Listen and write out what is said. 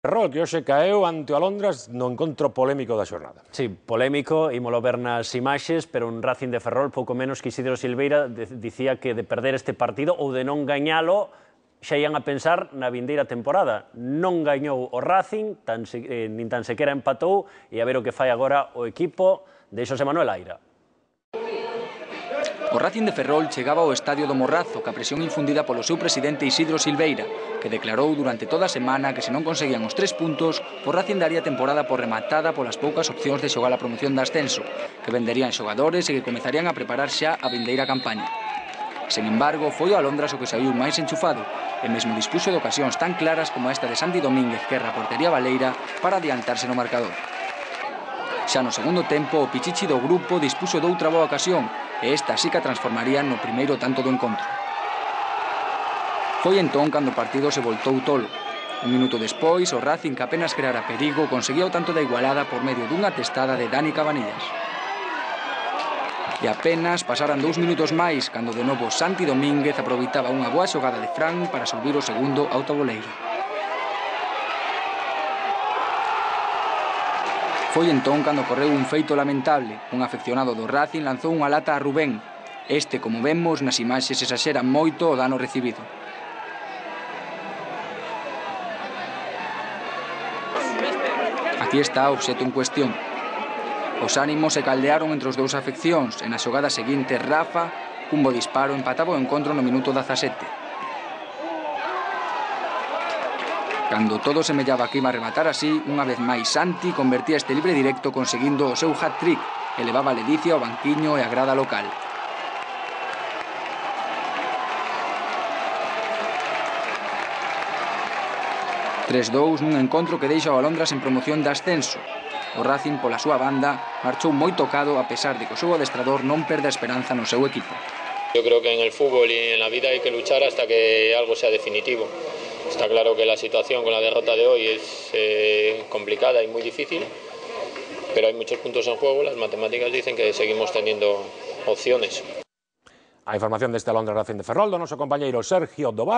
Ferrol, que hoxe caeu ante o Alondras no encontro polémico da xornada. Sí, polémico, ímolo ver nas imaxes, pero un Racing de Ferrol pouco menos que Isidro Silveira dicía que de perder este partido ou de non gañalo xa ian a pensar na vindeira temporada. Non gañou o Racing, nin tan sequera empatou, e a ver o que fai agora o equipo de Xosé Manuel Aira. O Racing de Ferrol chegaba ao estadio do Morrazo ca presión infundida polo seu presidente Isidro Silveira, que declarou durante toda a semana que se non conseguían os 3 puntos, o Racing daría a temporada por rematada polas poucas opcións de xogar a promoción de ascenso, que venderían xogadores e que comezarían a preparar xa a vindeira campaña. Sen embargo, foi o Alondras o que saiu máis enchufado, e mesmo dispuxo de ocasións tan claras como esta de Santi Domínguez que erra a portería baleira para adiantarse no marcador. Xa no segundo tempo, o pichichi do grupo dispuxo de outra boa ocasión, e esta sí que a transformaría no primeiro tanto do encontro. Foi entón cando o partido se voltou tolo. Un minuto despois, o Racing, que apenas creara perigo, conseguía o tanto da igualada por medio dunha testada de Dani Cabanillas. E apenas pasaran 2 minutos máis, cando de novo Santi Domínguez aproveitaba unha boa xogada de Fran para subir o segundo autogoleiro. Foi entón cando ocorreu un feito lamentable. Un afeccionado do Racing lanzou unha lata a Rubén. Este, como vemos nas imaxes, exaxera moito o dano recibido. Aquí está o obxecto en cuestión. Os ánimos se caldearon entre os dous afeccións e na xogada seguinte Rafa, cun bo disparo, empataba o encontro no minuto 17. Cando todo semellaba que iba a rematar así, unha vez máis Santi convertía este libre directo conseguindo o seu hat-trick e levaba a ledicia ao banquiño e a grada local. ...3-2 nun encontro que deixa o Alondras en promoción de ascenso. O Racing, pola súa banda, marchou moi tocado a pesar de que o seu adestrador non perde a esperanza no seu equipo. Yo creo que en el fútbol y en la vida hay que luchar hasta que algo sea definitivo. Está claro que la situación con la derrota de hoy es complicada y muy difícil, pero hay muchos puntos en juego. Las matemáticas dicen que seguimos teniendo opciones. A información deste Alondras Racing de Ferrol do noso compañeiro Sergio Doval.